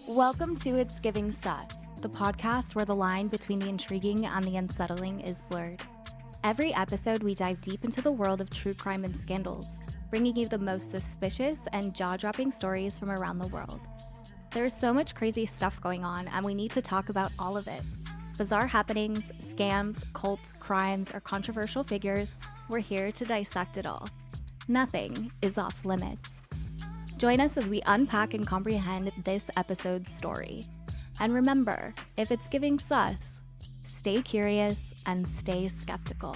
Welcome to It's Giving Sus, the podcast where the line between the intriguing and the unsettling is blurred. Every episode, we dive deep into the world of true crime and scandals, bringing you the most suspicious and jaw-dropping stories from around the world. There's so much crazy stuff going on, and we need to talk about all of it. Bizarre happenings, scams, cults, crimes, or controversial figures, we're here to dissect it all. Nothing is off limits. Join us as we unpack and comprehend this episode's story. And remember, if it's giving sus, stay curious and stay skeptical.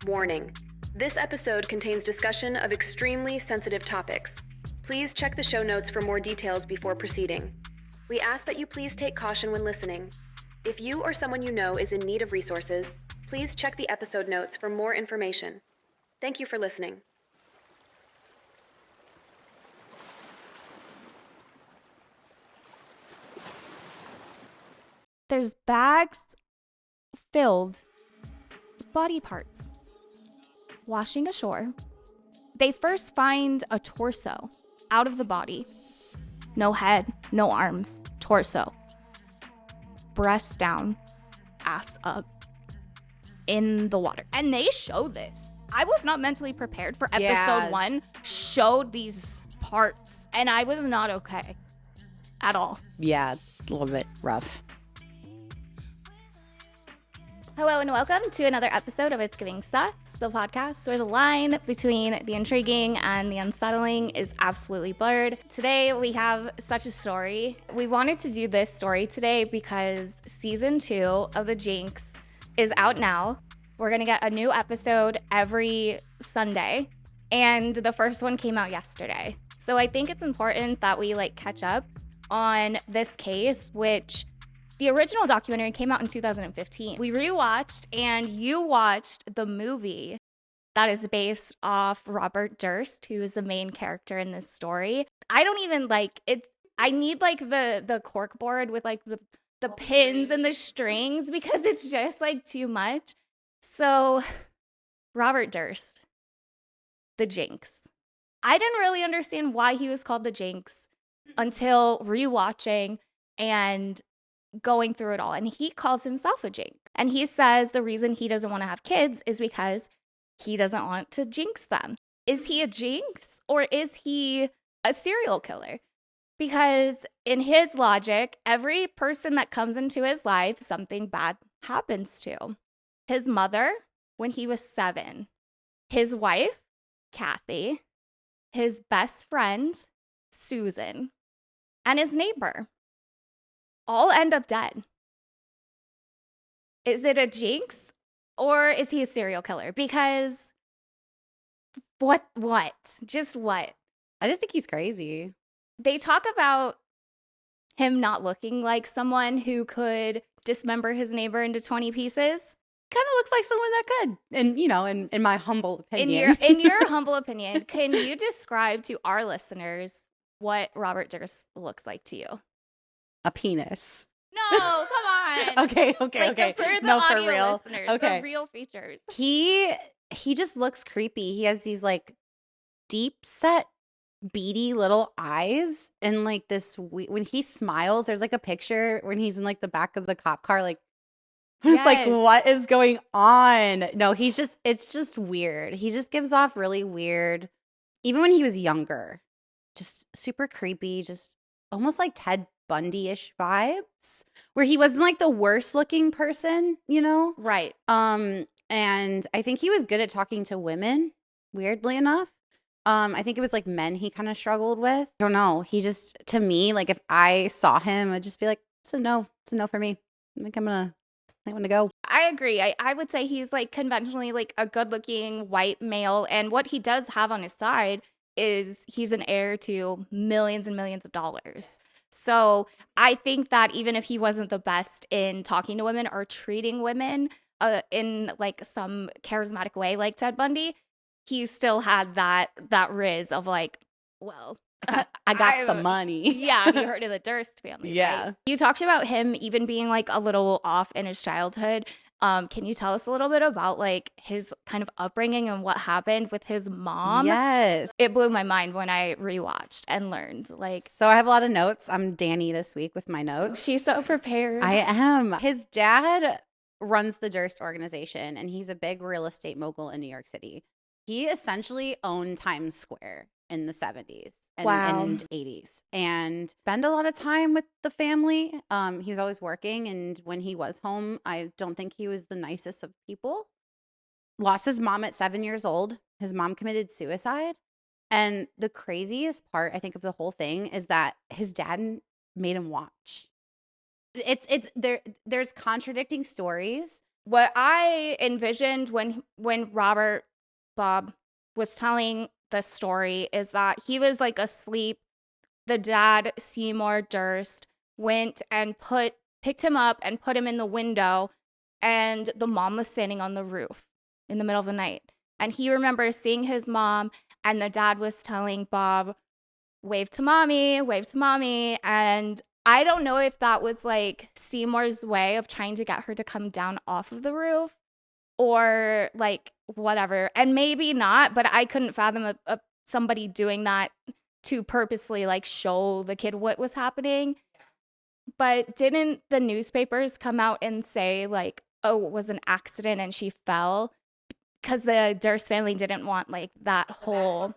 Warning. This episode contains discussion of extremely sensitive topics. Please check the show notes for more details before proceeding. We ask that you please take caution when listening. If you or someone you know is in need of resources, please check the episode notes for more information. Thank you for listening. There's bags filled with body parts. Washing ashore, they first find a torso out of the body. No head, no arms, torso. Breast down, ass up, in the water. And they show this. I was not mentally prepared for episode 1. Showed these parts, and I was not okay at all. Yeah, a little bit rough. Hello and welcome to another episode of It's Giving Sus, the podcast where the line between the intriguing and the unsettling is absolutely blurred. Today we have such a story. We wanted to do this story today because season 2 of The JINX is out now. We're going to get a new episode every Sunday, and the first one came out yesterday. So I think it's important that we catch up on this case, which the original documentary came out in 2015. We rewatched, and you watched the movie that is based off Robert Durst, who is the main character in this story. I don't even it. I need the cork board with the pins and the strings because it's just too much. So Robert Durst, the JINX. I didn't really understand why he was called the JINX until rewatching and going through it all. And he calls himself a jinx. And he says the reason he doesn't want to have kids is because he doesn't want to jinx them. Is he a jinx or is he a serial killer? Because in his logic, every person that comes into his life, something bad happens to. His mother, when he was 7. His wife, Kathie. His best friend, Susan. And his neighbor. All end up dead. Is it a jinx or is he a serial killer? Because what? Just what? I just think he's crazy. They talk about him not looking like someone who could dismember his neighbor into 20 pieces. Kind of looks like someone that could. And, in my humble opinion. In your humble opinion, can you describe to our listeners what Robert Durst looks like to you? A penis. No, come on. Okay. For the audio real. listeners, Okay. the real features. He just looks creepy. He has these deep set, beady little eyes, and when he smiles, there's a picture when he's in the back of the cop car. It's what is going on? No, it's just weird. He just gives off really weird. Even when he was younger, just super creepy. Just almost like Ted Bundy-ish vibes, where he wasn't the worst looking person, Right. And I think he was good at talking to women, weirdly enough. I think it was men he kind of struggled with. I don't know. He just, to me, if I saw him, I'd just be like, it's a no for me. I'm gonna go. I agree. I would say he's conventionally a good looking white male, and what he does have on his side is he's an heir to millions and millions of dollars. So I think that even if he wasn't the best in talking to women or treating women in some charismatic way like Ted Bundy, he still had that riz of I got the money. Yeah, have you heard of the Durst family? Yeah. Right? You talked about him even being a little off in his childhood. Can you tell us a little bit about like his kind of upbringing and what happened with his mom? Yes. It blew my mind when I rewatched and learned. Like, So I have a lot of notes. I'm Dani this week with my notes. she's so prepared. I am. His dad runs the Durst organization, and he's a big real estate mogul in New York City. He essentially owned Times Square in the 70s and 80s and spent a lot of time with the family. He was always working, and when he was home, I don't think he was the nicest of people. Lost his mom at 7 years old. His mom committed suicide. And the craziest part, I think, of the whole thing is that his dad made him watch. There's contradicting stories. What I envisioned when Robert Bob was telling the story is that he was like asleep. The dad, Seymour Durst, went and picked him up and put him in the window, and the mom was standing on the roof in the middle of the night. And he remembers seeing his mom, and the dad was telling Bob, wave to mommy. And I don't know if that was like Seymour's way of trying to get her to come down off of the roof or like whatever. And maybe not, but I couldn't fathom somebody doing that to purposely like show the kid what was happening. But didn't the newspapers come out and say like, oh, it was an accident and she fell? Because the Durst family didn't want like that whole.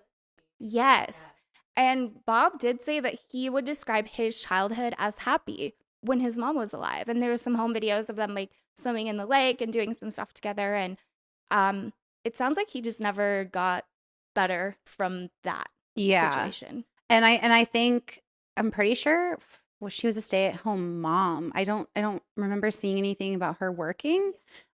Yes. And Bob did say that he would describe his childhood as happy when his mom was alive. And there was some home videos of them like swimming in the lake and doing some stuff together. And it sounds like he just never got better from that situation. And I think I'm pretty sure she was a stay-at-home mom. I don't remember seeing anything about her working.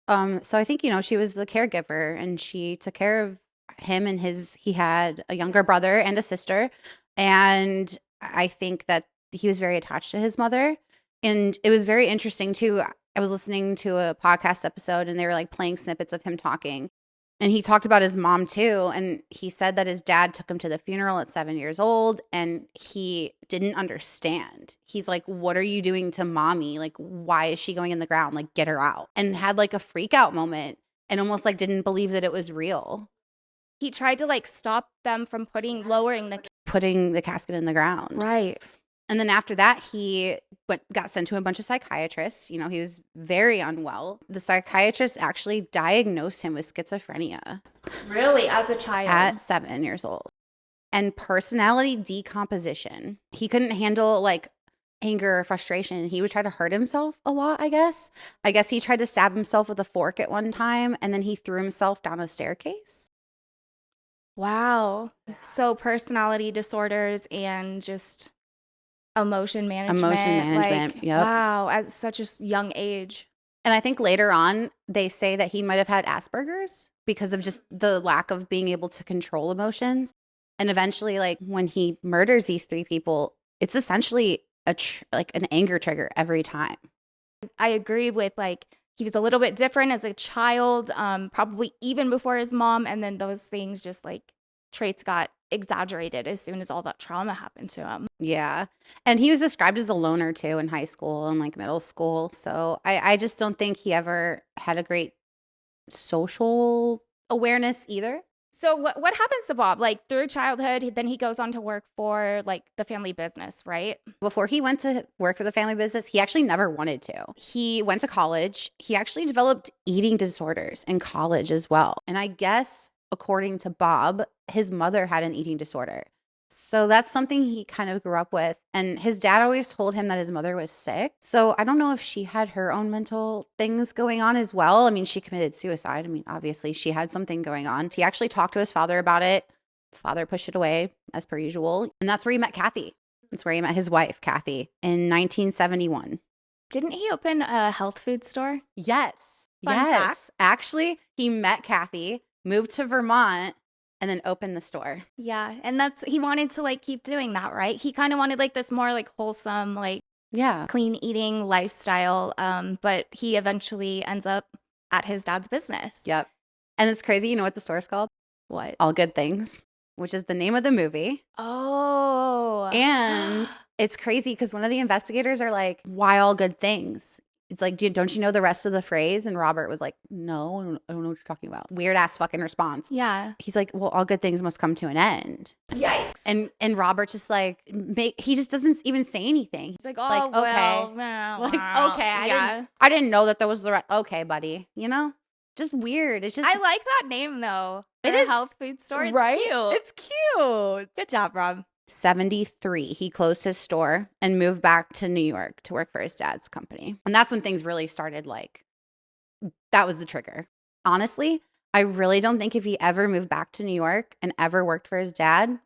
So I think, she was the caregiver, and she took care of him and he had a younger brother and a sister. And I think that he was very attached to his mother. And it was very interesting too. I was listening to a podcast episode, and they were like playing snippets of him talking. And he talked about his mom too. And he said that his dad took him to the funeral at 7 years old, and he didn't understand. He's like, what are you doing to mommy? Like, why is she going in the ground? Like, get her out. And had like a freak out moment and almost like didn't believe that it was real. He tried to like stop them from putting the casket in the ground. Right. And then after that, he got sent to a bunch of psychiatrists. He was very unwell. The psychiatrist actually diagnosed him with schizophrenia. Really? As a child? At 7 years old. And personality decomposition. He couldn't handle like anger or frustration. He would try to hurt himself a lot, I guess. I guess he tried to stab himself with a fork at one time, and then he threw himself down a staircase. Wow. So personality disorders and just emotion management. Like, yep. Wow. At such a young age. And I think later on, they say that he might have had Asperger's because of just the lack of being able to control emotions. And eventually, like when he murders these 3 people, it's essentially like an anger trigger every time. I agree with like, he was a little bit different as a child, probably even before his mom. And then those things just like traits got exaggerated as soon as all that trauma happened to him. Yeah. And he was described as a loner too in high school and like middle school. So I just don't think he ever had a great social awareness either. So what happens to Bob? Like through childhood, then he goes on to work for like the family business, right? Before he went to work for the family business, he actually never wanted to. He went to college. He actually developed eating disorders in college as well. And I guess according to Bob, his mother had an eating disorder. So that's something he kind of grew up with. And his dad always told him that his mother was sick. So I don't know if she had her own mental things going on as well. I mean, she committed suicide. I mean, obviously she had something going on. He actually talked to his father about it. Father pushed it away as per usual. And that's where he met Kathie. That's where he met his wife, Kathie, in 1971. Didn't he open a health food store? Yes. Fun fact. Actually, he met Kathie, moved to Vermont, and then opened the store. Yeah. And he wanted to like keep doing that, right? He kind of wanted like this more like wholesome, like clean eating lifestyle. But he eventually ends up at his dad's business. Yep. And it's crazy. You know what the store's called? What? All Good Things, which is the name of the movie. Oh. And it's crazy because one of the investigators are like, why all good things? It's like, don't you know the rest of the phrase? And Robert was like, no, I don't know what you're talking about. Weird ass fucking response. Yeah. He's like, well, all good things must come to an end. Yikes. And Robert just like, he just doesn't even say anything. He's like, oh, okay. well, Like, okay. I didn't know that was the right. Okay, buddy. You know? Just weird. It's just. I like that name though. It For a is health food store. It's right? cute. It's cute. Good job, Rob. 73, he closed his store and moved back to New York to work for his dad's company. And that's when things really started, like, that was the trigger. Honestly, I really don't think if he ever moved back to New York and ever worked for his dad,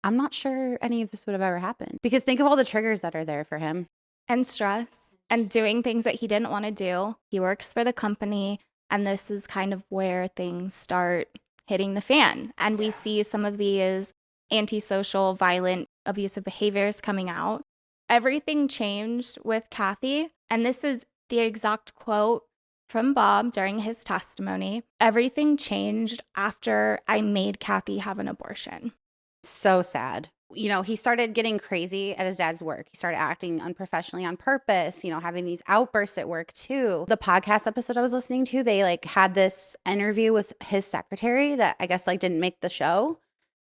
I'm not sure any of this would have ever happened. Because think of all the triggers that are there for him. And stress and doing things that he didn't want to do. He works for the company, and this is kind of where things start hitting the fan. And we see some of these antisocial, violent, abusive behaviors coming out. Everything changed with Kathie. And this is the exact quote from Bob during his testimony. Everything changed after I made Kathie have an abortion. So sad. You know, he started getting crazy at his dad's work. He started acting unprofessionally on purpose, you know, having these outbursts at work too. The podcast episode I was listening to, they like had this interview with his secretary that I guess like didn't make the show.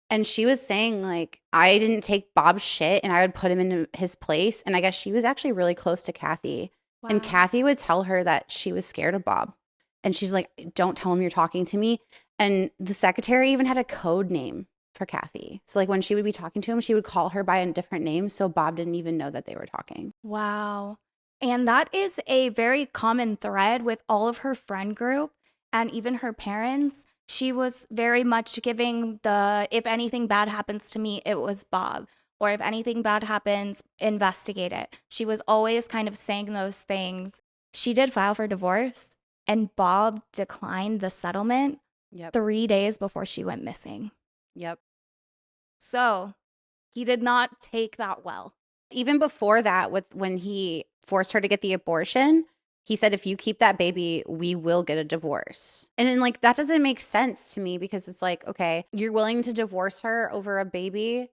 And she was saying, like, I didn't take Bob's shit and I would put him in his place. And I guess she was actually really close to Kathie. Wow. And Kathie would tell her that she was scared of Bob. And she's like, don't tell him you're talking to me. And the secretary even had a code name for Kathie. So, like, when she would be talking to him, she would call her by a different name. So Bob didn't even know that they were talking. Wow. And that is a very common thread with all of her friend group and even her parents. She was very much giving the, if anything bad happens to me, it was Bob. Or if anything bad happens, investigate it. She was always kind of saying those things. She did file for divorce, and Bob declined the settlement 3 days before she went missing. Yep. So he did not take that well. Even before that, when he forced her to get the abortion, he said, if you keep that baby, we will get a divorce. And then, like, that doesn't make sense to me because it's like, okay, you're willing to divorce her over a baby,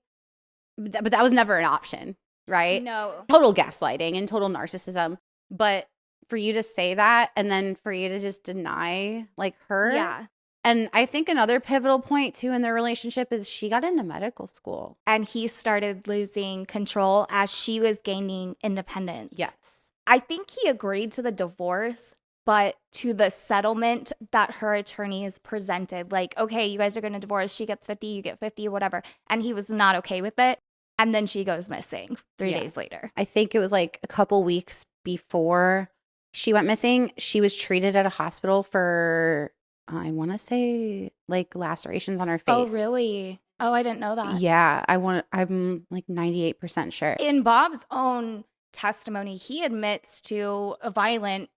but that was never an option, right? No. Total gaslighting and total narcissism. But for you to say that and then for you to just deny, like, her. Yeah. And I think another pivotal point, too, in their relationship is she got into medical school. And he started losing control as she was gaining independence. Yes. I think he agreed to the divorce, but to the settlement that her attorneys presented. Like, okay, you guys are going to divorce. She gets 50, you get 50, whatever. And he was not okay with it. And then she goes missing 3 days later. I think it was like a couple weeks before she went missing. She was treated at a hospital for, I want to say, like lacerations on her face. Oh, really? Oh, I didn't know that. Yeah, I'm like 98% sure. In Bob's own testimony, he admits to a violent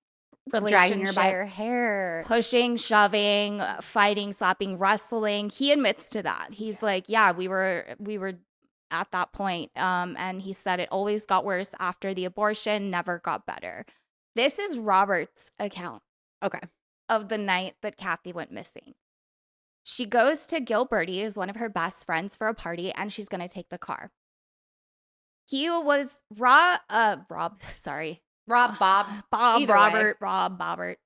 relationship. Dragging her by her hair. Pushing, shoving, fighting, slapping, wrestling. He admits to that. He's like, yeah, we were at that point. And he said it always got worse after the abortion, never got better. This is Robert's account. Okay. Of the night that Kathie went missing. She goes to Gilberty, is one of her best friends, for a party, and she's going to take the car. He was Bob,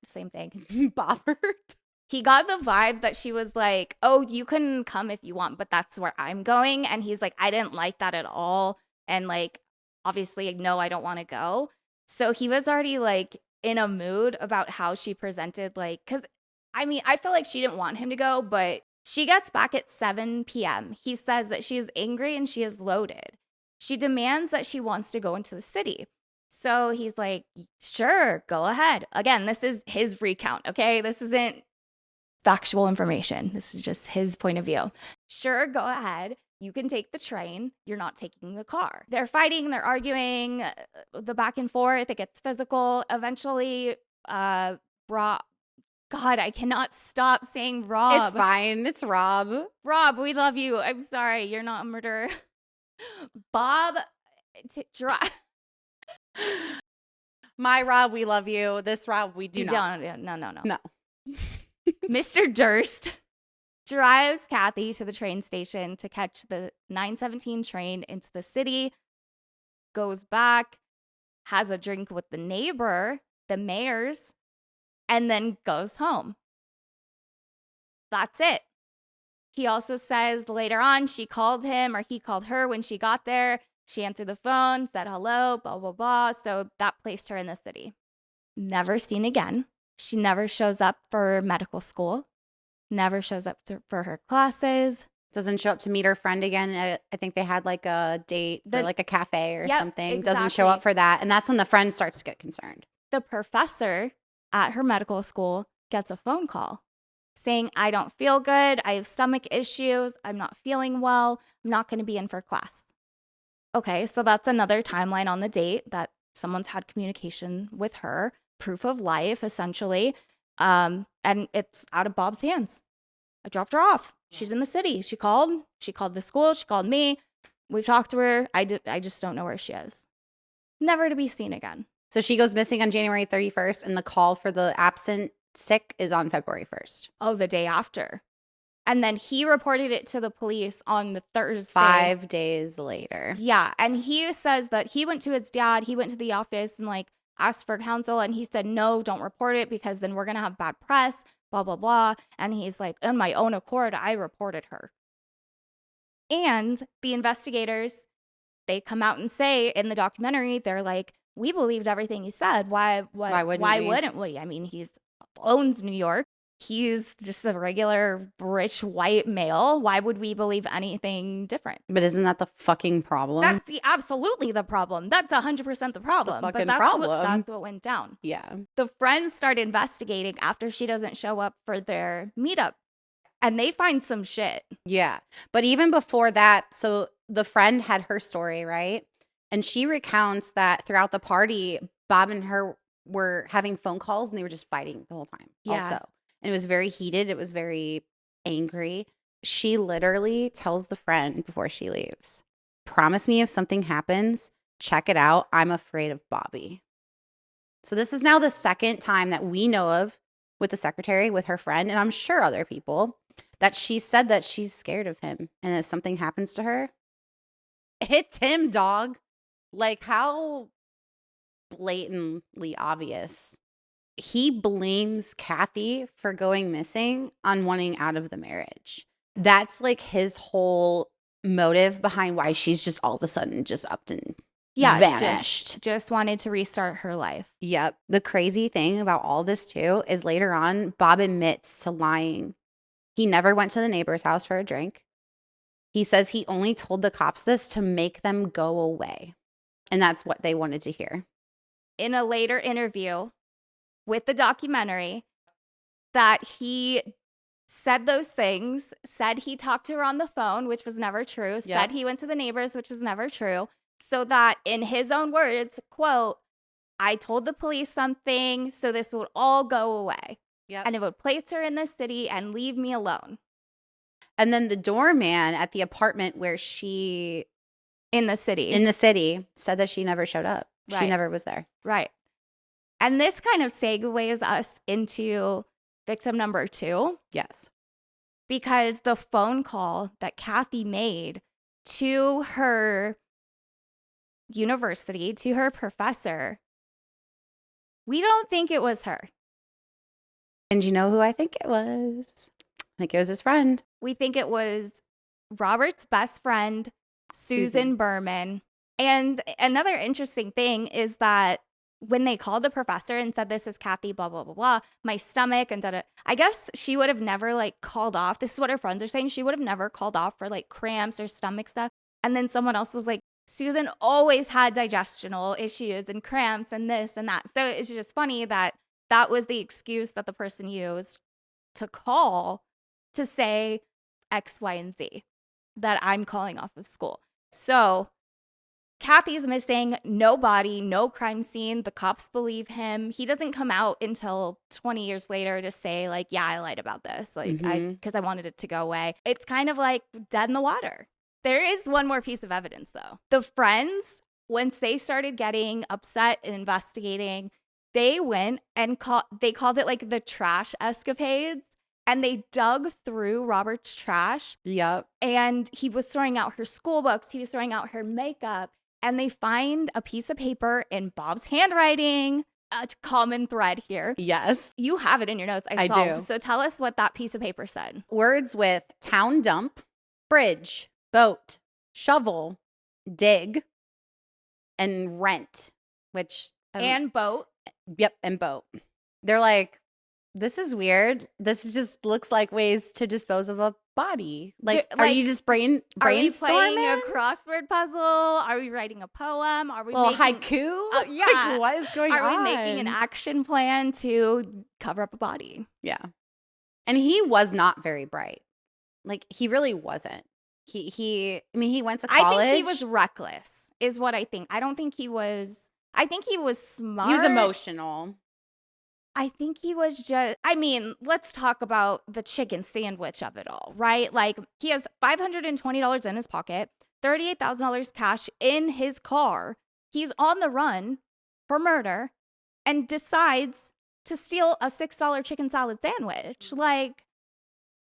same thing. Bobbert. He got the vibe that she was like, oh, you can come if you want, but that's where I'm going. And he's like, I didn't like that at all. And like, obviously, no, I don't want to go. So he was already like in a mood about how she presented, like, because I mean, I feel like she didn't want him to go, but she gets back at 7 p.m. He says that she is angry and she is loaded. She demands that she wants to go into the city. So he's like, sure, go ahead. Again, this is his recount, okay? This isn't factual information. This is just his point of view. Sure, go ahead. You can take the train. You're not taking the car. They're fighting. They're arguing. The back and forth. It gets physical. Eventually, Rob. God, I cannot stop saying Rob. It's fine. It's Rob. Rob, we love you. I'm sorry. You're not a murderer. Bob. My Rob, we love you. This Rob, we do not. No. Mr. Durst drives Kathie to the train station to catch the 9:17 train into the city, goes back, has a drink with the neighbor the mayor's, and then goes home. That's it. He also says later on she called him or he called her when she got there. She answered the phone, said hello, blah, blah, blah. So that placed her in the city. Never seen again. She never shows up for medical school. Never shows up for her classes. Doesn't show up to meet her friend again. I think they had like a date for like a cafe or something. Exactly. Doesn't show up for that. And that's when the friend starts to get concerned. The professor at her medical school gets a phone call saying, I don't feel good. I have stomach issues. I'm not feeling well. I'm not going to be in for class. Okay, so that's another timeline on the date that someone's had communication with her. Proof of life, essentially. And it's out of Bob's hands. I dropped her off. She's in the city. She called the school. She called me. We've talked to her. I just don't know where she is. Never to be seen again. So she goes missing on January 31st, and the call for the absent sick is on February 1st. Oh, the day after. And then he reported it to the police on the Thursday. 5 days later. Yeah. And he says that he went to his dad. He went to the office and like asked for counsel. And he said, no, don't report it because then we're going to have bad press, blah, blah, blah. And he's like, on my own accord, I reported her. And the investigators, they come out and say in the documentary, they're like, we believed everything he said. Why wouldn't we? I mean, he's owns New York. He's just a regular rich white male. Why would we believe anything different? But isn't that the fucking problem? That's absolutely the problem. That's 100% the problem. That's the fucking but problem. That's what went down. Yeah. The friends start investigating after she doesn't show up for their meetup. And they find some shit. Yeah. But even before that, so the friend had her story, right? And she recounts that throughout the party, Bob and her were having phone calls and they were just fighting the whole time. Yeah. Also. And it was very heated. It was very angry. She literally tells the friend before she leaves, promise me if something happens, check it out. I'm afraid of Bobby. So this is now the second time that we know of with the secretary, with her friend, and I'm sure other people, that she said that she's scared of him. And if something happens to her, it's him, dog. Like, how blatantly obvious. He blames Kathie for going missing on wanting out of the marriage. That's like his whole motive behind why she's just all of a sudden just upped and vanished. Just wanted to restart her life. Yep. The crazy thing about all this too is later on, Bob admits to lying. He never went to the neighbor's house for a drink. He says he only told the cops this to make them go away. And that's what they wanted to hear. In a later interview with the documentary, that he said those things, said he talked to her on the phone, which was never true, said he went to the neighbors, which was never true, so that in his own words, quote, I told the police something, so this would all go away. Yep. And it would place her in the city and leave me alone. And then the doorman at the apartment where she... In the city, said that she never showed up. Right. She never was there. Right. And this kind of segues us into victim number 2. Yes. Because the phone call that Kathie made to her university, to her professor, we don't think it was her. And you know who I think it was? I think it was his friend. We think it was Robert's best friend, Susan Berman. And another interesting thing is that when they called the professor and said, this is Kathie, blah, blah, blah, blah, my stomach and da-da, I guess she would have never like called off. This is what her friends are saying. She would have never called off for like cramps or stomach stuff. And then someone else was like, Susan always had digestional issues and cramps and this and that. So it's just funny that that was the excuse that the person used to call to say X, Y, and Z, that I'm calling off of school. So Kathie's missing, no body, no crime scene. The cops believe him. He doesn't come out until 20 years later to say, like, yeah, I lied about this, like, because I wanted it to go away. It's kind of like dead in the water. There is one more piece of evidence, though. The friends, once they started getting upset and investigating, they went and they called it like the trash escapades. And they dug through Robert's trash. Yep. And he was throwing out her school books. He was throwing out her makeup. And they find a piece of paper in Bob's handwriting a common thread here. Yes. You have it in your notes. I do. So tell us what that piece of paper said. Words with town dump, bridge, boat, shovel, dig, and rent, which... and boat. Yep, and boat. They're like, this is weird. This just looks like ways to dispose of a body. Like, are you just brainstorming? Are we playing a crossword puzzle? Are we writing a poem? Are we making haiku? Yeah. Like, what is going on? Are we making an action plan to cover up a body? Yeah. And he was not very bright. Like, he really wasn't. He went to college. I think he was reckless, is what I think. I don't think he was... I think he was smart. He was emotional. I think he was just... I mean, let's talk about the chicken sandwich of it all, right? Like, he has $520 in his pocket, $38,000 cash in his car. He's on the run for murder and decides to steal a $6 chicken salad sandwich. Like,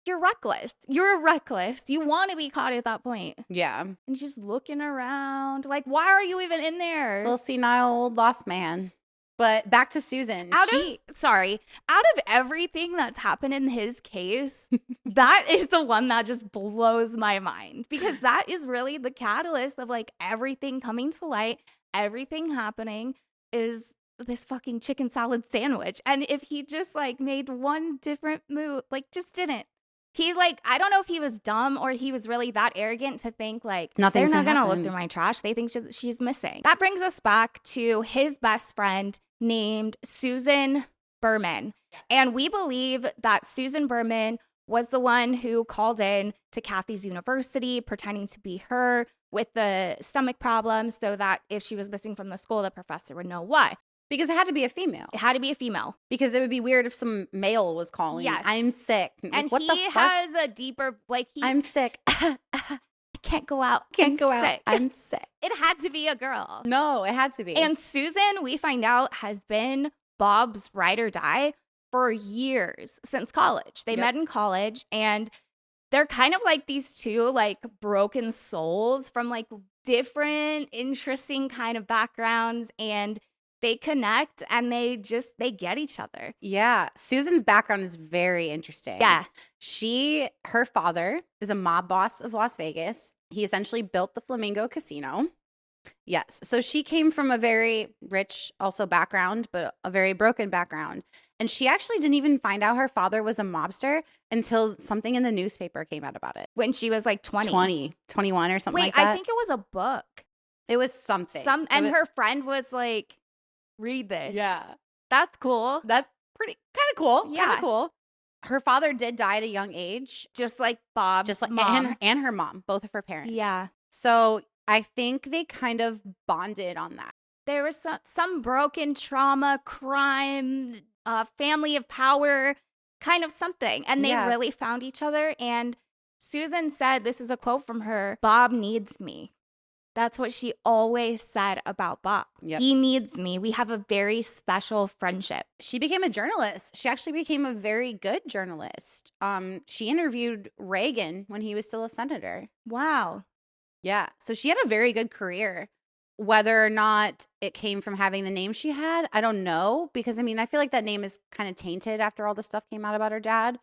you're reckless. You're reckless. You want to be caught at that point. Yeah. And just looking around. Like, why are you even in there? Little senile old lost man. But back to Susan. Out of everything that's happened in his case, that is the one that just blows my mind. Because that is really the catalyst of like everything coming to light, everything happening is this fucking chicken salad sandwich. And if he just like made one different move, like just didn't. He like, I don't know if he was dumb or he was really that arrogant to think like, they're not going to look through my trash. They think she's missing. That brings us back to his best friend named Susan Berman. And we believe that Susan Berman was the one who called in to Kathie's university, pretending to be her with the stomach problems so that if she was missing from the school, the professor would know why. Because it had to be a female. It had to be a female. Because it would be weird if some male was calling. Yes. I'm sick. And what he the fuck? has a deeper, like he... I'm sick. I can't go out. Can't go out. I'm sick. It had to be a girl. No, it had to be. And Susan, we find out, has been Bob's ride or die for years, since college. They met in college, and they're kind of like these two like broken souls from like different, interesting kind of backgrounds, and they connect and they get each other. Yeah. Susan's background is very interesting. Yeah. Her father is a mob boss of Las Vegas. He essentially built the Flamingo Casino. Yes. So she came from a very rich also background, but a very broken background. And she actually didn't even find out her father was a mobster until something in the newspaper came out about it. When she was like 21 or something like that. Wait, I think it was a book. It was something. Her friend was like, read this. Yeah. That's cool. That's pretty kind of cool. Yeah. Kind of cool. Her father did die at a young age. Just like Bob. Just like mom. And her mom, both of her parents. Yeah. So I think they kind of bonded on that. There was some broken trauma, crime, family of power, kind of something. And they really found each other. And Susan said, this is a quote from her, Bob needs me. That's what she always said about Bob. Yep. He needs me. We have a very special friendship. She became a journalist. She actually became a very good journalist. She interviewed Reagan when he was still a senator. Wow. Yeah. So she had a very good career. Whether or not it came from having the name she had, I don't know. Because, I mean, I feel like that name is kind of tainted after all the stuff came out about her dad.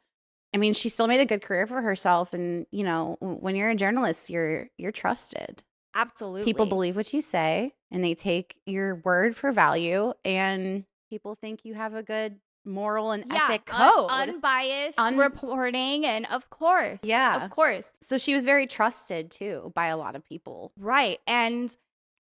I mean, she still made a good career for herself. And, you know, when you're a journalist, you're trusted. Absolutely. People believe what you say and they take your word for value, and people think you have a good moral and ethic code. Unbiased reporting, and of course. Yeah. Of course. So she was very trusted too by a lot of people. Right. And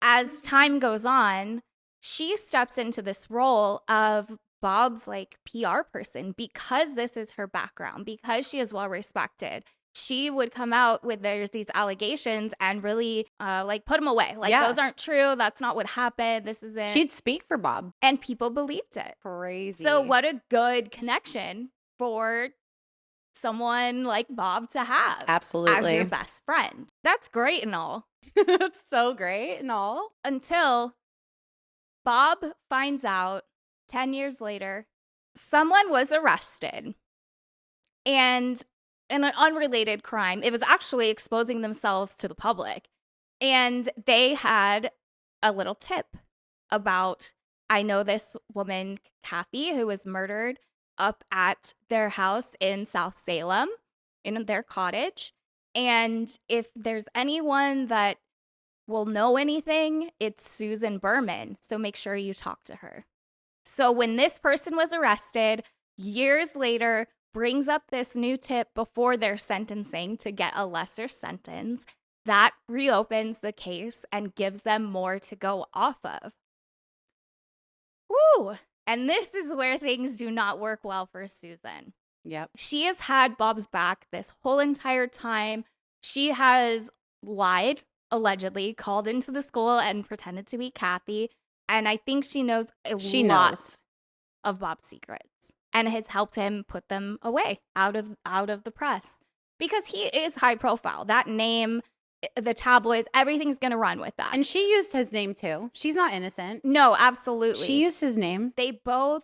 as time goes on, she steps into this role of Bob's like PR person because this is her background, because she is well respected. She would come out with there's these allegations and really like put them away. Like those aren't true. That's not what happened. This isn't. She'd speak for Bob. And people believed it. Crazy. So what a good connection for someone like Bob to have. Absolutely. As your best friend. That's great and all. That's so great and all. Until Bob finds out 10 years later, someone was arrested. And in an unrelated crime, it was actually exposing themselves to the public. And they had a little tip about I know this woman, Kathie, who was murdered up at their house in South Salem, in their cottage. And if there's anyone that will know anything, it's Susan Berman. So make sure you talk to her. So when this person was arrested, years later, brings up this new tip before their sentencing to get a lesser sentence, that reopens the case and gives them more to go off of. Woo! And this is where things do not work well for Susan. Yep. She has had Bob's back this whole entire time. She has lied, allegedly, called into the school and pretended to be Kathie. And I think she knows a lot of Bob's secrets and has helped him put them away out of the press because he is high profile. That name, the tabloids, everything's going to run with that. And she used his name too. She's not innocent. No, absolutely. She used his name. They both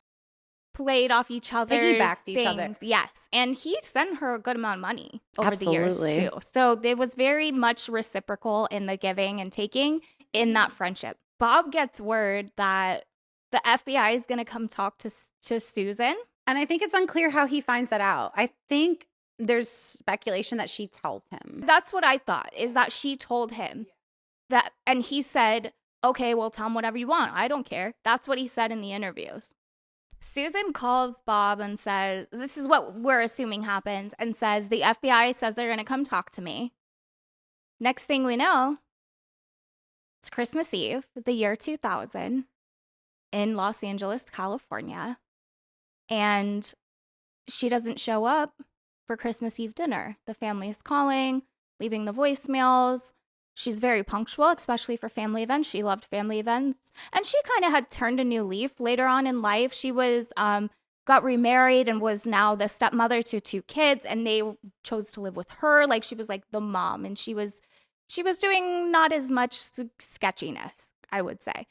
played off each other's Piggybacked things. each other. Yes. And he sent her a good amount of money over the years Absolutely. too. So there was very much reciprocal in the giving and taking in that friendship. Bob gets word that the FBI is going to come talk to Susan. And I think it's unclear how he finds that out. I think there's speculation that she tells him. That's what I thought, is that she told him that, and he said, okay, well, tell him whatever you want. I don't care. That's what he said in the interviews. Susan calls Bob and says, this is what we're assuming happened, and says, the FBI says they're going to come talk to me. Next thing we know, it's Christmas Eve, the year 2000, in Los Angeles, California. And she doesn't show up for Christmas Eve dinner. The family is calling, leaving the voicemails. She's very punctual, especially for family events. She loved family events. And she kind of had turned a new leaf later on in life. She was got remarried and was now the stepmother to 2 kids, and they chose to live with her. Like, she was like the mom, and she was doing not as much sketchiness, I would say.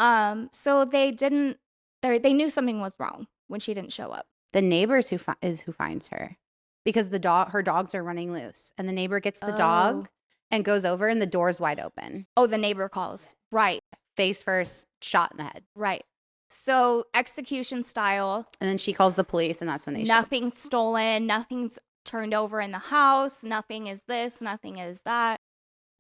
So they knew something was wrong when she didn't show up. The neighbors who finds her, because her dogs are running loose, and the neighbor gets the dog and goes over, and the door's wide open. Oh, the neighbor calls. Right. Face first, shot in the head. Right. So execution style. And then she calls the police, and that's when they show. Nothing's stolen. Nothing's turned over in the house. Nothing is this. Nothing is that.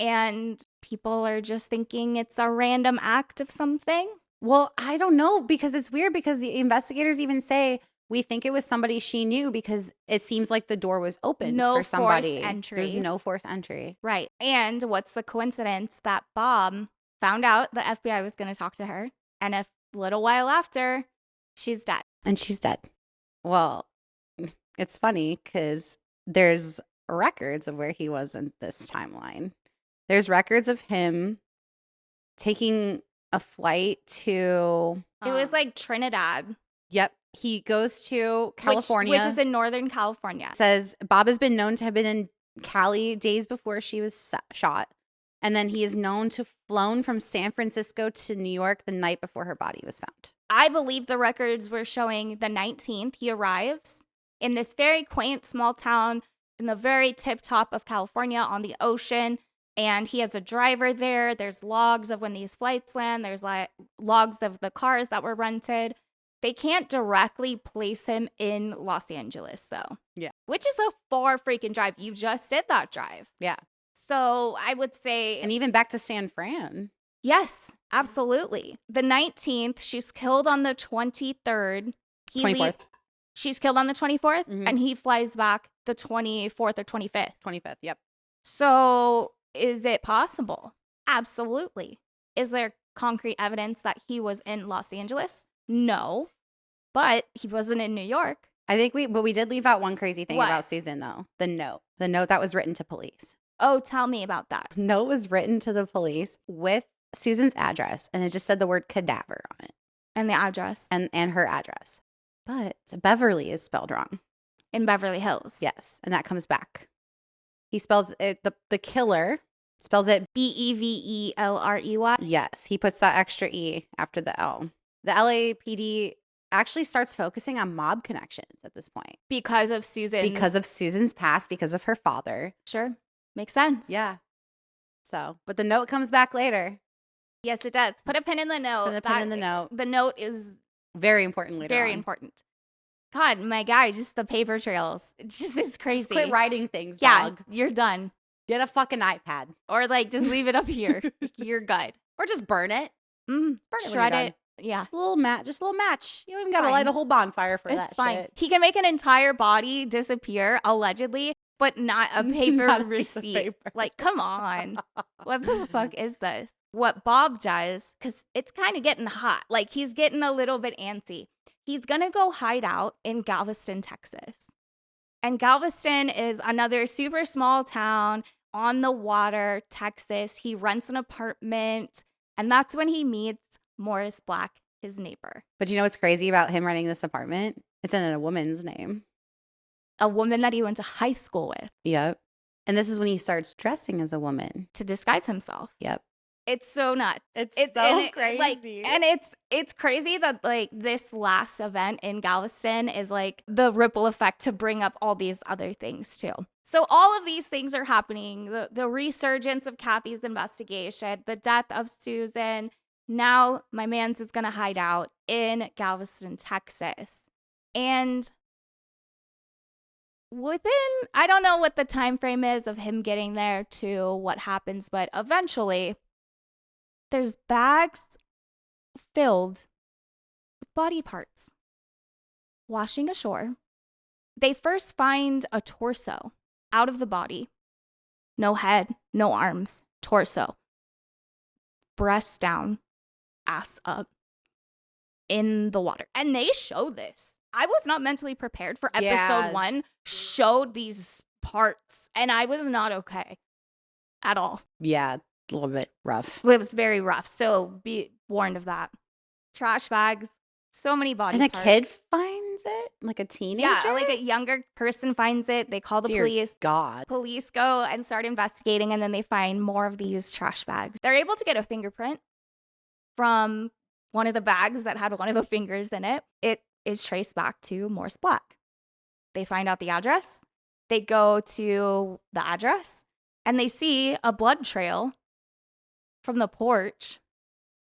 And people are just thinking it's a random act of something. Well, I don't know, because it's weird, because the investigators even say, we think it was somebody she knew, because it seems like the door was open for somebody. No forced entry. There's no forced entry. Right. And what's the coincidence that Bob found out the FBI was going to talk to her, and a little while after, she's dead. And she's dead. Well, it's funny because there's records of where he was in this timeline. There's records of him taking a flight to... It was like Trinidad. Yep. He goes to California. Which is in Northern California. Says Bob has been known to have been in Cali days before she was shot. And then he is known to have flown from San Francisco to New York the night before her body was found. I believe the records were showing the 19th he arrives in this very quaint small town in the very tip top of California on the ocean. And he has a driver there. There's logs of when these flights land. There's logs of the cars that were rented. They can't directly place him in Los Angeles, though. Yeah. Which is a far freaking drive. You just did that drive. Yeah. So I would say... And even back to San Fran. Yes, absolutely. The 19th, she's killed on the 23rd. 24th. She's killed on the 24th, and he flies back the 24th or 25th. 25th, yep. So is it possible? Absolutely. Is there concrete evidence that he was in Los Angeles? No. But he wasn't in New York. I think we did leave out one crazy thing about Susan, though. The note that was written to police. Oh, tell me about that. The note was written to the police with Susan's address, and it just said the word cadaver on it. And the address. And her address. But Beverly is spelled wrong. In Beverly Hills. Yes, and that comes back. He spells it, the killer spells it Beverley. Yes, he puts that extra E after the L. The LAPD actually starts focusing on mob connections at this point. Because of Susan's past, because of her father. Sure. Makes sense. Yeah. So, but the note comes back later. Yes, it does. Put a pin in the note. Put a pin in the note. The note is very important later very on. important. God, my guy, just the paper trails. It just is crazy. Just quit writing things, yeah, dog. You're done. Get a fucking iPad. Or like just leave it up here. You're good. Or just burn it. Burn it. Shred it. Yeah. Just a little match. You don't even gotta light a whole bonfire for that shit. He can make an entire body disappear, allegedly, but not a paper Not a receipt. piece of paper. Like, come on. What the fuck is this? What Bob does, because it's kind of getting hot. Like, he's getting a little bit antsy. He's going to go hide out in Galveston, Texas. And Galveston is another super small town on the water, Texas. He rents an apartment. And that's when he meets Morris Black, his neighbor. But you know what's crazy about him renting this apartment? It's in a woman's name. A woman that he went to high school with. Yep. And this is when he starts dressing as a woman. To disguise himself. Yep. It's so nuts. It's so crazy. Like, and it's crazy that like this last event in Galveston is like the ripple effect to bring up all these other things too. So all of these things are happening. The resurgence of Kathie's investigation, the death of Susan. Now my man's is going to hide out in Galveston, Texas. And within, I don't know what the time frame is of him getting there to what happens, but eventually there's bags filled with body parts washing ashore. They first find a torso out of the body. No head, no arms, torso. Breasts down, ass up in the water. And they show this. I was not mentally prepared for episode 1. Showed these parts, and I was not okay at all. Yeah, a little bit rough. It was very rough, so be warned of that. Trash bags, so many body parts. parts. And a kid finds it? Like a teenager? Yeah, like a younger person finds it. They call the police. God. Police go and start investigating, and then they find more of these trash bags. They're able to get a fingerprint from one of the bags that had one of the fingers in it. It is traced back to Morris Black. They find out the address. They go to the address, and they see a blood trail from the porch,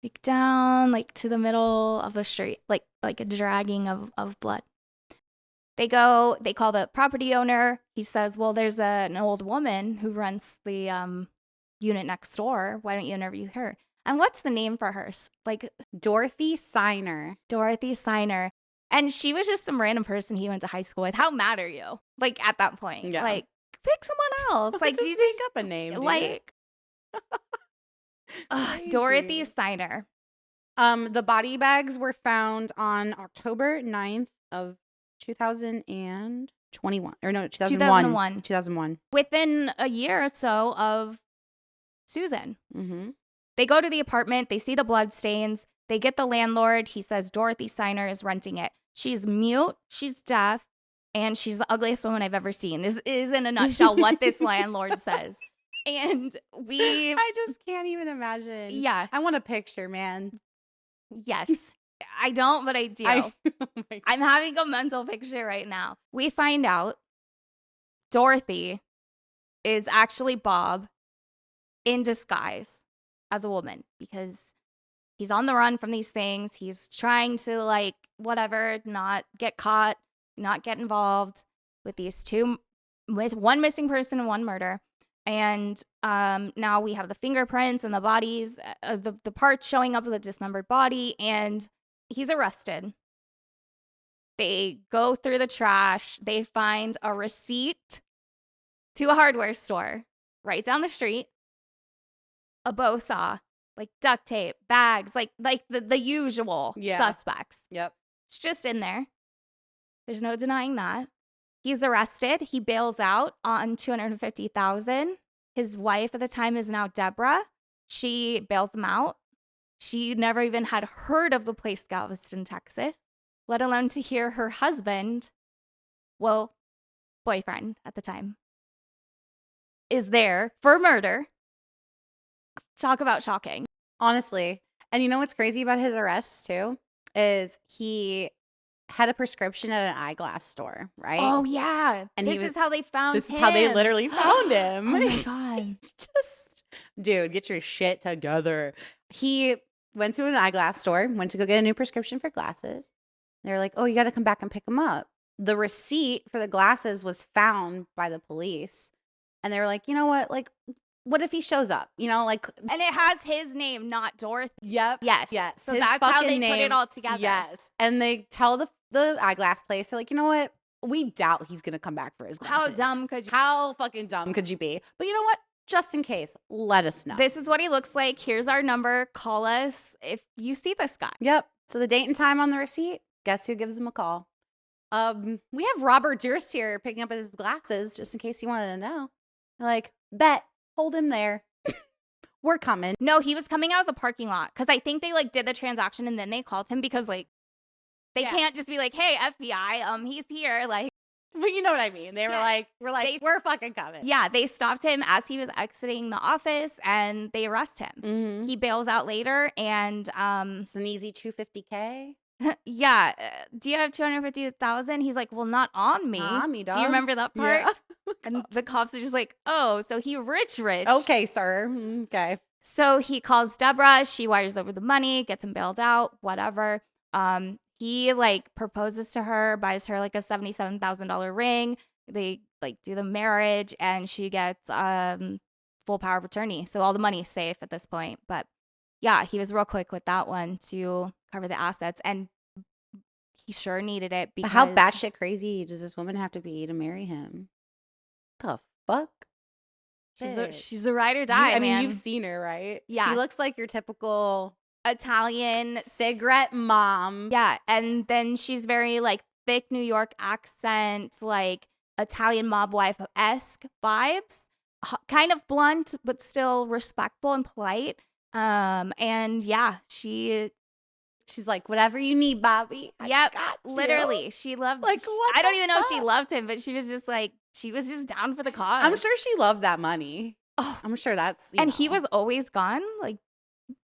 like down, like to the middle of the street, like a dragging of blood. They call the property owner. He says, well, there's an old woman who rents the unit next door. Why don't you interview her? And what's the name for her? Like Dorothy Signer. Dorothy Signer. And she was just some random person he went to high school with. How mad are you? Like at that point, like pick someone else. Like just make up a name, dude. Like Dorothy Signer. The body bags were found on October 9th of 2021. Or no, 2001. 2001. Within a year or so of Susan. Mm-hmm. They go to the apartment. They see the blood stains. They get the landlord. He says Dorothy Signer is renting it. She's mute. She's deaf. And she's the ugliest woman I've ever seen. Is in a nutshell what this landlord says. And I just can't even imagine. Yeah. I want a picture, man. Yes. I don't, but I do. I'm having a mental picture right now. We find out Dorothy is actually Bob in disguise as a woman because he's on the run from these things. He's trying to, like, whatever, not get caught, not get involved with these one missing person and one murder. And now we have the fingerprints and the bodies, the parts showing up with a dismembered body, and he's arrested. They go through the trash. They find a receipt to a hardware store right down the street, a bow saw, like duct tape, bags, like the usual suspects. Yep. It's just in there. There's no denying that. He's arrested. He bails out on $250,000. His wife at the time is now Deborah. She bails him out. She never even had heard of the place Galveston, Texas, let alone to hear her husband, well, boyfriend at the time, is there for murder. Talk about shocking. Honestly. And you know what's crazy about his arrest too? Is he had a prescription at an eyeglass store, right? Oh, yeah. And this is how they found him. This is how they literally found him. Oh, my God. It's just dude, get your shit together. He went to an eyeglass store, went to go get a new prescription for glasses. They were like, oh, you got to come back and pick them up. The receipt for the glasses was found by the police. And they were like, you know what? Like, what if he shows up? You know, like. And it has his name, not Dorothy. Yep. Yes. Yes. So his that's how they name, put it all together. Yes. And they tell the eyeglass place, they're like, you know what? We doubt he's going to come back for his glasses. How fucking dumb could you be? But you know what? Just in case, let us know. This is what he looks like. Here's our number. Call us if you see this guy. Yep. So the date and time on the receipt, guess who gives him a call? We have Robert Durst here picking up his glasses, just in case you wanted to know. Like, bet, hold him there. We're coming. No, he was coming out of the parking lot because I think they like did the transaction and then they called him because like they can't just be like, hey, FBI, he's here. Like, but you know what I mean? They were like, we're fucking coming. Yeah, they stopped him as he was exiting the office and they arrest him. Mm-hmm. He bails out later and it's an easy $250K. Yeah. Do you have 250,000? He's like, well, not on me. Not on me, dog. Do you remember that part? Yeah. And the cops are just like, oh, so he rich. Okay, sir. Okay. So he calls Deborah. She wires over the money, gets him bailed out, whatever. He like proposes to her, buys her like a $77,000 ring. They like do the marriage and she gets full power of attorney. So all the money's safe at this point. But yeah, he was real quick with that one to cover the assets. And he sure needed it because how batshit crazy does this woman have to be to marry him? The fuck? She's a ride or die, man. I mean, you've seen her, right? Yeah. She looks like your typical Italian cigarette mom. Yeah. And then she's very like thick New York accent, like Italian mob wife-esque vibes. Kind of blunt, but still respectful and polite. And yeah, she's like, whatever you need, Bobby. Yep, literally. She loved, like, I don't even know if she loved him, but she was just like, she was just down for the cause. I'm sure she loved that money. Oh, I'm sure that's, and he was always gone, like,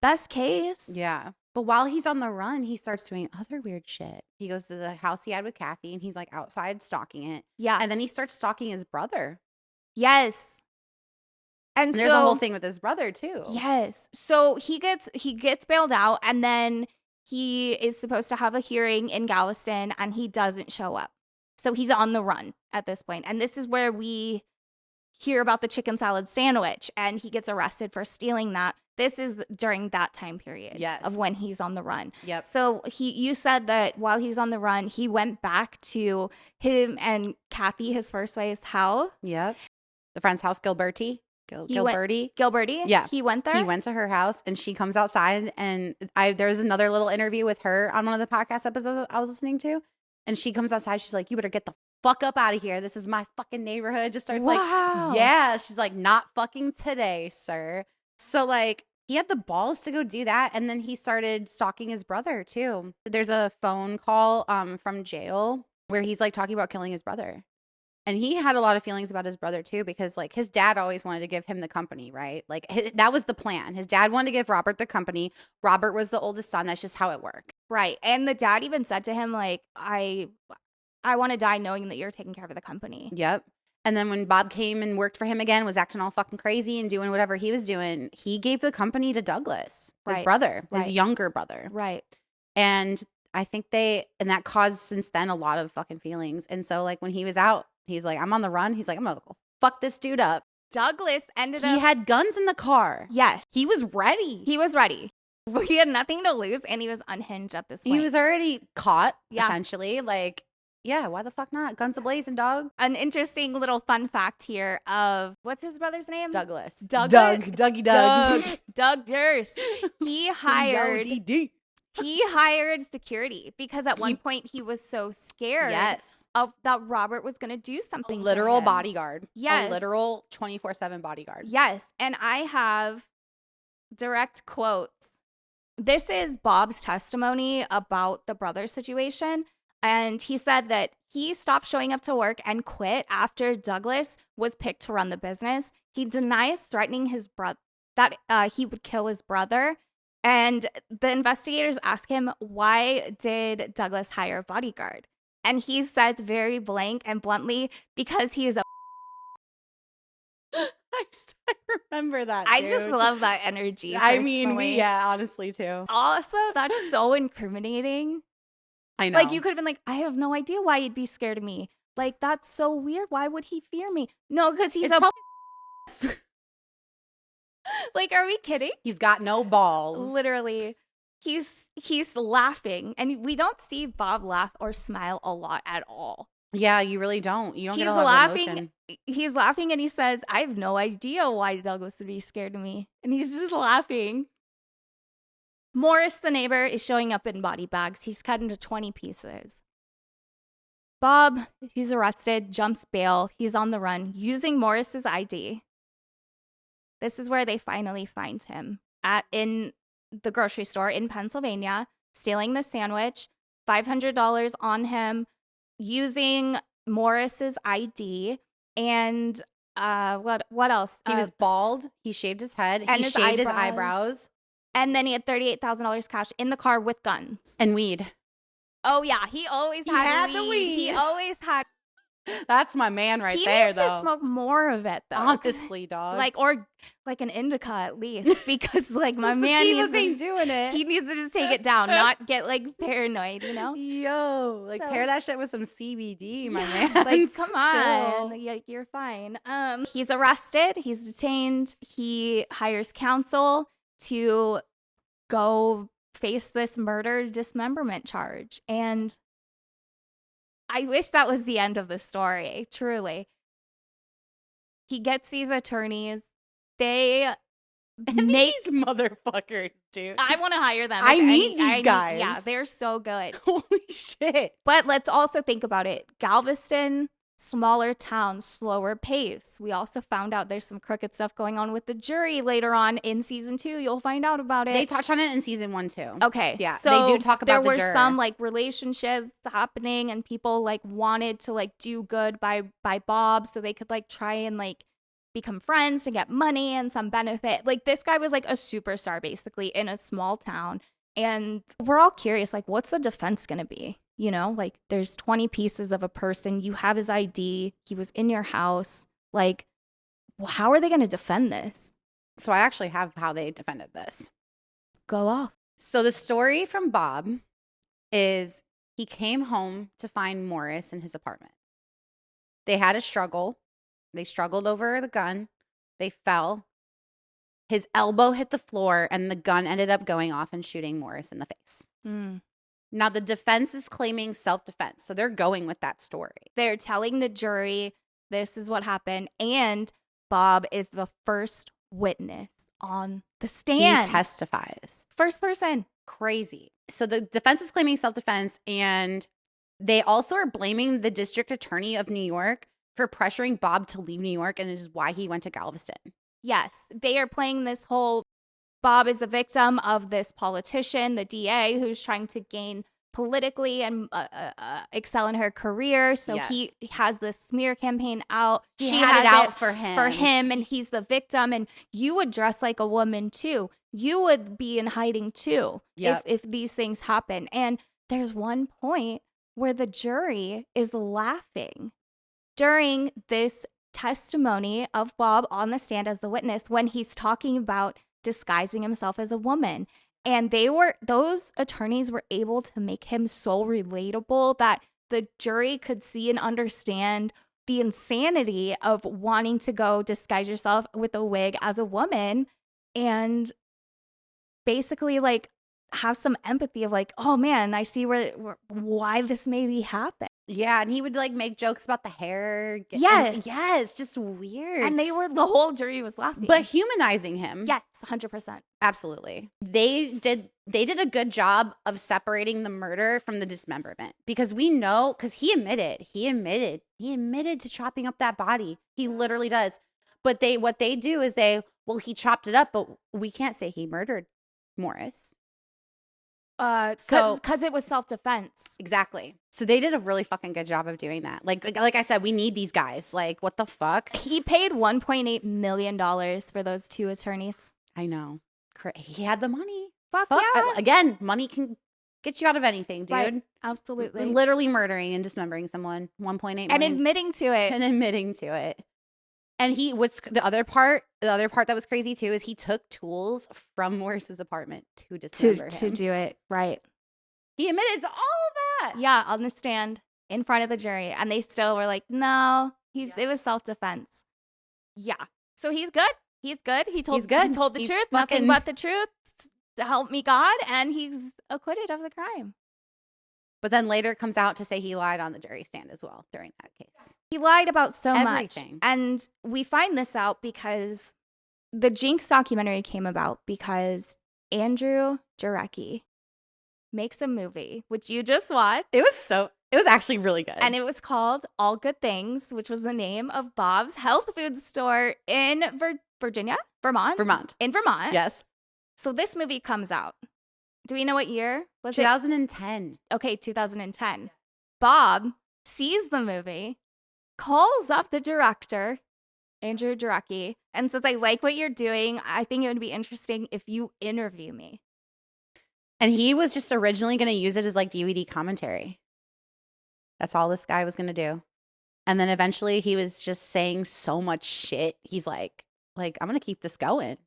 best case. Yeah. But while he's on the run, he starts doing other weird shit. He goes to the house he had with Kathie and he's like outside stalking it. Yeah. And then he starts stalking his brother. Yes. And there's a whole thing with his brother too. Yes. So he gets bailed out and then he is supposed to have a hearing in Galveston and he doesn't show up. So he's on the run at this point. And this is where we hear about the chicken salad sandwich and he gets arrested for stealing that. This is during that time period of when he's on the run. Yep. So you said that while he's on the run, he went back to him and Kathie, his first wife's house. Yep. The friend's house, Gilberti. Gilberti. Yeah. He went there. He went to her house and she comes outside and there's another little interview with her on one of the podcast episodes I was listening to. And she comes outside. She's like, you better get the fuck up out of here. This is my fucking neighborhood. Just starts like, yeah. She's like, not fucking today, sir. So like he had the balls to go do that. And then he started stalking his brother too. There's a phone call from jail where he's like talking about killing his brother. And he had a lot of feelings about his brother too, because like his dad always wanted to give him the company, right? Like that was the plan. His dad wanted to give Robert the company. Robert was the oldest son. That's just how it worked. Right. And the dad even said to him, like, I want to die knowing that you're taking care of the company. Yep. And then when Bob came and worked for him again, was acting all fucking crazy and doing whatever he was doing, he gave the company to Douglas, his brother, his younger brother. Right. And I think and that caused since then a lot of fucking feelings. And so like when he was out, he's like, I'm on the run. He's like, I'm gonna go fuck this dude up. Douglas ended up. He had guns in the car. Yes. He was ready. He was ready. He had nothing to lose and he was unhinged at this point. He was already caught, essentially. Like, yeah, why the fuck not? Guns a-blazing, dog. An interesting little fun fact here of, what's his brother's name? Douglas. Dougie Doug. Doug Durst. He hired... He hired security because at one point he was so scared of that Robert was going to do something. A literal bodyguard. Yes. A literal 24/7 bodyguard. Yes. And I have direct quotes. This is Bob's testimony about the brother situation. And he said that he stopped showing up to work and quit after Douglas was picked to run the business. He denies threatening his brother, that he would kill his brother. And the investigators ask him, why did Douglas hire a bodyguard? And he says very blank and bluntly, because he is a I remember that. I just dude. love that energy. I mean, personally. yeah, honestly too. Also, that's so incriminating. I know. Like, you could have been like, I have no idea why he'd be scared of me. Like, that's so weird. Why would he fear me? No, because he's like, are we kidding? He's got no balls. Literally. He's laughing. And we don't see Bob laugh or smile a lot at all. Yeah, you really don't. You don't He's get a lot laughing. of emotion. He's laughing and he says, I have no idea why Douglas would be scared of me. And he's just laughing. Morris, the neighbor, is showing up in body bags. He's cut into 20 pieces. Bob, he's arrested, jumps bail. He's on the run using Morris's ID. This is where they finally find him in the grocery store in Pennsylvania, stealing the sandwich, $500 on him, using Morris's ID, and what else? He was bald. He shaved his head. And He his shaved his eyebrows. eyebrows. And then he had $38,000 cash in the car with guns. And weed. Oh, yeah. He always had the weed. weed. He always had. That's my man right he there, needs though. to smoke more of it, though. Honestly, dog. Or like an indica at least, because like my The man sativas needs to ain't doing it. He needs to just take it down, not get like paranoid, you know? Yo, like So- pair that shit with some CBD, my Yeah, man. like, come Chill. on. Yeah, you're fine. He's arrested. He's detained. He hires counsel to go face this murder dismemberment charge. And I wish that was the end of the story, truly. He gets these attorneys. They And make. these motherfuckers, dude. I want to hire them. I If need these guys. Yeah, they're so good. Holy shit. But let's also think about it. Galveston, smaller town, slower pace. We also found out there's some crooked stuff going on with the jury later on in season 2. You'll find out about it. They touch on it in season 1 too. Okay. Yeah, So they do talk about the there were juror. some like relationships happening and people like wanted to like do good by Bob so they could like try and like become friends to get money and some benefit. Like this guy was like a superstar basically in a small town. And we're all curious, like, what's the defense going to be? You know, like there's 20 pieces of a person. You have his ID. He was in your house. Like, how are they going to defend this? So I actually have how they defended this. Go off. So the story from Bob is he came home to find Morris in his apartment. They had a struggle. They struggled over the gun. They fell. His elbow hit the floor and the gun ended up going off and shooting Morris in the face. Now the defense is claiming self-defense. So they're going with that story. They're telling the jury this is what happened. And Bob is the first witness on the stand. He testifies. First person. Crazy. So the defense is claiming self-defense, and they also are blaming the district attorney of New York for pressuring Bob to leave New York, and it is why he went to Galveston. Yes, they are playing this whole Bob is the victim of this politician, the DA, who's trying to gain politically and excel in her career. So Yes. he has this smear campaign out. She She had has it out for him. and he's the victim. And you would dress like a woman too. You would be in hiding too if these things happen. And there's one point where the jury is laughing during this testimony of Bob on the stand as the witness when he's talking about disguising himself as a woman. And those attorneys were able to make him so relatable that the jury could see and understand the insanity of wanting to go disguise yourself with a wig as a woman and basically like have some empathy of like, oh man, I see why this maybe happened. Yeah, and he would like make jokes about the hair. Yes. Yes, just weird. And the whole jury was laughing. But humanizing him. Yes, 100%. Absolutely. They did a good job of separating the murder from the dismemberment, because we know, because he admitted to chopping up that body. He literally does. But what they do is he chopped it up, but we can't say he murdered Morris. Because it was self-defense. Exactly. So they did a really fucking good job of doing that. Like I said, we need these guys. Like, what the fuck? He paid $1.8 million for those 2 attorneys. I know. He had the money. Fuck Fuck. yeah. Again, money can get you out of anything, dude. Right. Absolutely. Literally murdering and dismembering someone. 1.8 million. And admitting to it. And admitting to it. And the other part that was crazy too is he took tools from Morris's apartment to dismember him. To do it, right. He admitted to all of that. Yeah, on the stand in front of the jury. And they still were like, no, it was self-defense. Yeah. So he's good. He's good. He told the truth, nothing but the truth, to help me God, and he's acquitted of the crime. But then later comes out to say he lied on the jury stand as well during that case. He lied about so Everything. much. And we find this out because the Jinx documentary came about because Andrew Jarecki makes a movie, which you just watched. It was actually really good. And it was called All Good Things, which was the name of Bob's health food store in Vermont. In Vermont. Yes. So this movie comes out. Do we know what year? Was 2010. Okay, 2010. Bob sees the movie, calls up the director, Andrew Jarecki, and says, I like what you're doing. I think it would be interesting if you interview me. And he was just originally going to use it as like DVD commentary. That's all this guy was going to do. And then eventually he was just saying so much shit. He's like I'm going to keep this going.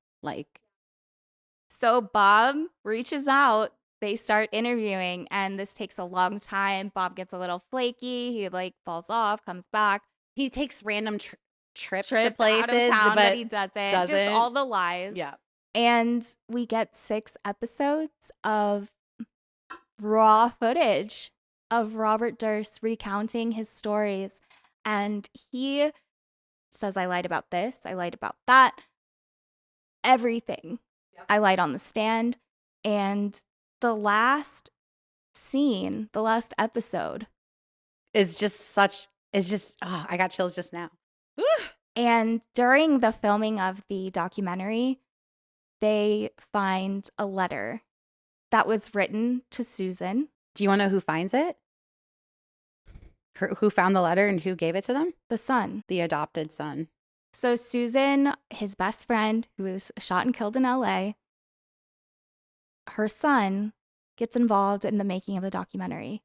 So Bob reaches out. They start interviewing, and this takes a long time. Bob gets a little flaky. He falls off, comes back. He takes random trips to places, out of town, but he doesn't. Just all the lies. Yeah. And we get 6 episodes of raw footage of Robert Durst recounting his stories. And he says, I lied about this. I lied about that. Everything. Yep. I lied on the stand. And the last scene, the last episode I got chills just now. And during the filming of the documentary, they find a letter that was written to Susan. Do you want to know who finds it? Who found the letter and who gave it to them? The son. The adopted son. So Susan, his best friend, who was shot and killed in LA, her son gets involved in the making of the documentary.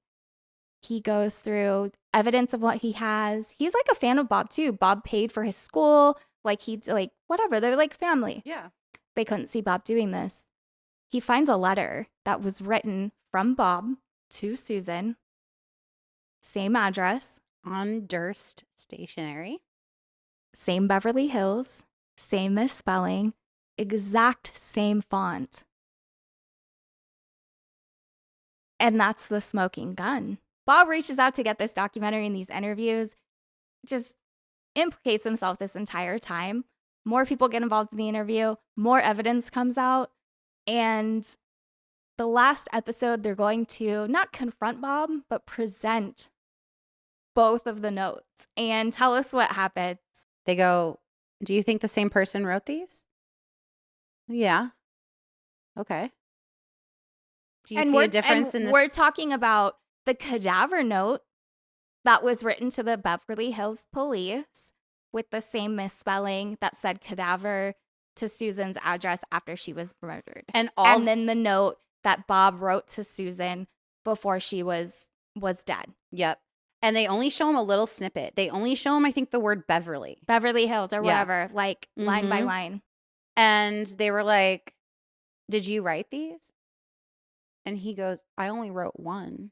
He goes through evidence of what he has. He's like a fan of Bob too. Bob paid for his school. Whatever. They're like family. Yeah. They couldn't see Bob doing this. He finds a letter that was written from Bob to Susan. Same address. On Durst Stationery. Same Beverly Hills. Same misspelling. Exact same font. And that's the smoking gun. Bob reaches out to get this documentary and these interviews. Just implicates himself this entire time. More people get involved in the interview. More evidence comes out. And the last episode, they're going to not confront Bob, but present both of the notes and tell us what happens. They go, do you think the same person wrote these? Yeah. Okay. Do you see a difference in this? We're talking about the cadaver note that was written to the Beverly Hills police with the same misspelling that said cadaver to Susan's address after she was murdered. And then the note that Bob wrote to Susan before she was dead. Yep. And they only show him a little snippet. They only show him, I think, the word Beverly Hills or whatever, line by line. And they were like, did you write these? And he goes, I only wrote one.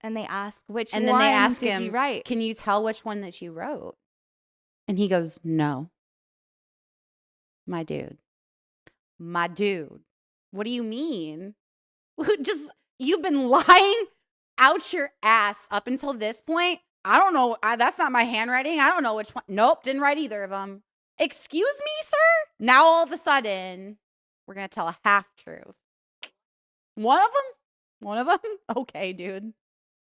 And they ask, which and one then they ask did him, you write? Can you tell which one that you wrote? And he goes, no. My dude. What do you mean? You've been lying out your ass up until this point. I don't know. That's not my handwriting. I don't know which one. Nope, didn't write either of them. Excuse me, sir? Now all of a sudden, we're going to tell a half-truth. One of them? Okay, dude.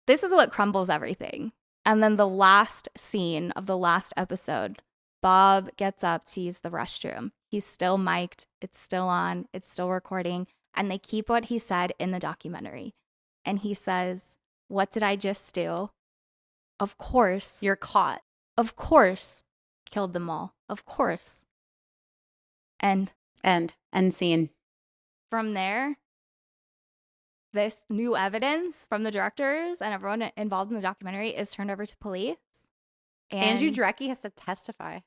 This is what crumbles everything. And then the last scene of the last episode, Bob gets up to use the restroom. He's still mic'd. It's still on. It's still recording. And they keep what he said in the documentary. And he says, what did I just do? Of course. You're caught. Of course. Killed them all. Of course. End scene. From there, this new evidence from the directors and everyone involved in the documentary is turned over to police. And Andrew Jarecki has to testify.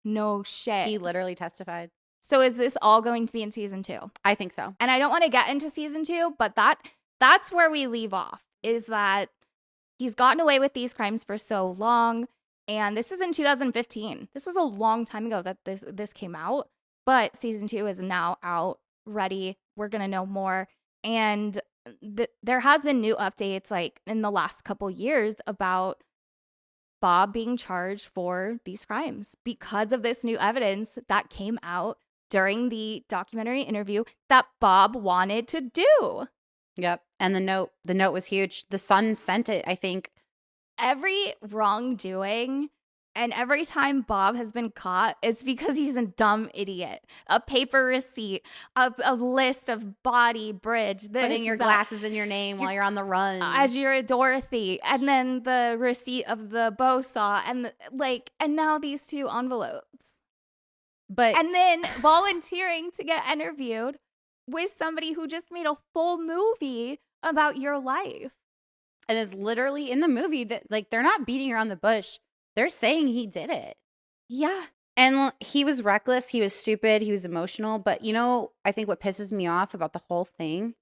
No shit. He literally testified. So is this all going to be in season 2? I think so. And I don't want to get into season 2, but that's where we leave off, is that he's gotten away with these crimes for so long. And this is in 2015. This was a long time ago that this came out. But season 2 is now out, ready. We're going to know more. And there has been new updates like in the last couple years about Bob being charged for these crimes because of this new evidence that came out during the documentary interview that Bob wanted to do. Yep. And the note was huge. The Sun sent it, I think. Every wrongdoing and every time Bob has been caught is because he's a dumb idiot. A paper receipt, a list of body, bridge, putting your glasses in your name while you're on the run. As you're a Dorothy. And then the receipt of the bow saw and and now these 2 envelopes. And then volunteering to get interviewed with somebody who just made a full movie about your life. And is literally in the movie that they're not beating around the bush. They're saying he did it. Yeah. And he was reckless. He was stupid. He was emotional. But, I think what pisses me off about the whole thing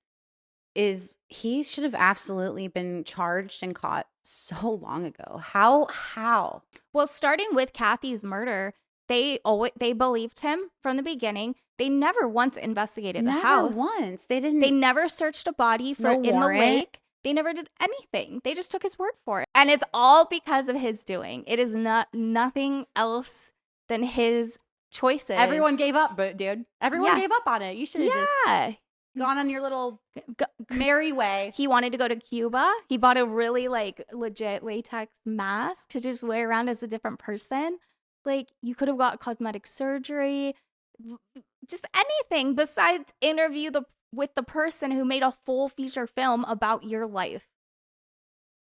is he should have absolutely been charged and caught so long ago. How? Well, starting with Kathie's murder, they believed him from the beginning. They never once investigated the house. Never once. They didn't. They never searched a body in the lake. They never did anything. They just took his word for it. And it's all because of his doing. It is nothing else than his choices. Everyone gave up, dude. Everyone gave up on it. You should have just gone on your little merry way. He wanted to go to Cuba. He bought a really legit latex mask to just wear around as a different person. You could have got cosmetic surgery, just anything besides interview with the person who made a full feature film about your life.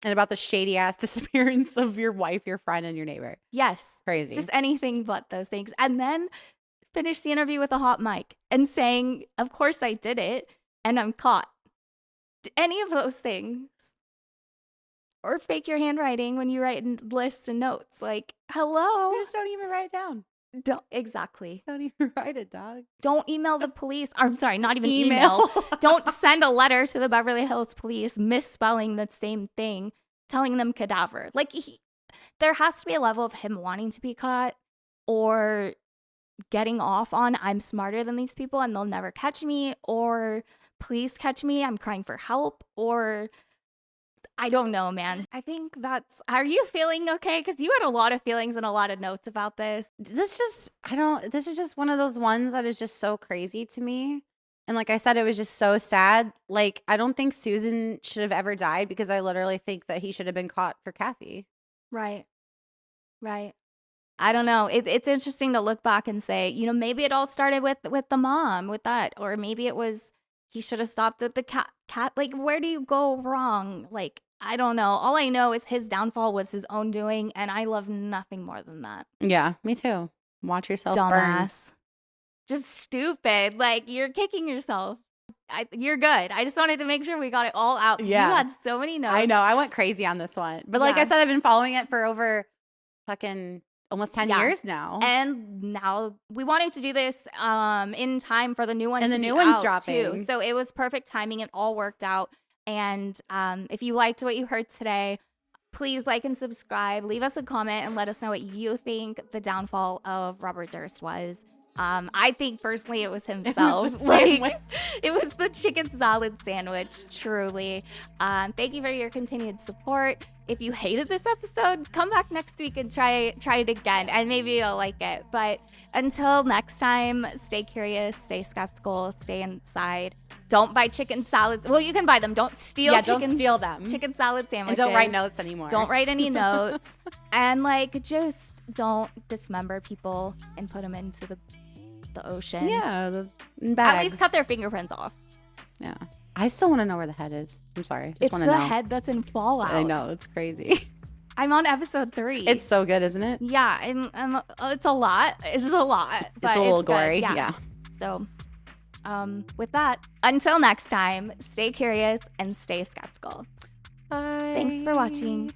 And about the shady ass disappearance of your wife, your friend, and your neighbor. Yes. Crazy. Just anything but those things. And then finish the interview with a hot mic and saying, of course I did it and I'm caught. Any of those things. Or fake your handwriting when you write lists and notes. Hello. You just don't even write it down. Exactly. Don't even write it, dog. Don't email the police. I'm sorry, not even email. Don't send a letter to the Beverly Hills police misspelling the same thing, telling them cadaver. There has to be a level of him wanting to be caught or getting off on I'm smarter than these people and they'll never catch me, or please catch me, I'm crying for help, or I don't know, man. I think are you feeling okay? Because you had a lot of feelings and a lot of notes about this. This is just one of those ones that is just so crazy to me. And like I said, it was just so sad. I don't think Susan should have ever died because I literally think that he should have been caught for Kathie. Right. I don't know. It's interesting to look back and say, maybe it all started with the mom, with that. Or maybe it was he should have stopped at the cat. Where do you go wrong? I don't know. All I know is his downfall was his own doing, and I love nothing more than that. Yeah, me too. Watch yourself burn. Dumbass. Just stupid. You're kicking yourself. You're good. I just wanted to make sure we got it all out. Yeah. You had so many notes. I know. I went crazy on this one. But like I said, I've been following it for over fucking almost 10 years now. And now we wanted to do this in time for the new one. And the new one's dropping too. So it was perfect timing. It all worked out. And if you liked what you heard today, please like and subscribe. Leave us a comment and let us know what you think the downfall of Robert Durst was. I think personally it was himself. It was the chicken salad sandwich, truly. Thank you for your continued support. If you hated this episode, come back next week and try it again, and maybe you'll like it. But until next time, stay curious, stay skeptical, stay inside. Don't buy chicken salads. Well, you can buy them. Don't steal don't steal them. Chicken salad sandwiches. And don't write notes anymore. Don't write any notes. And just don't dismember people and put them into the ocean. Yeah, the bags. At least cut their fingerprints off. Yeah. I still want to know where the head is. I'm sorry. It's the head that's in Fallout. I know. It's crazy. I'm on episode 3. It's so good, isn't it? Yeah. And it's a lot. It's a lot. But it's a little gory. Good. Yeah. So with that, until next time, stay curious and stay skeptical. Bye. Thanks for watching.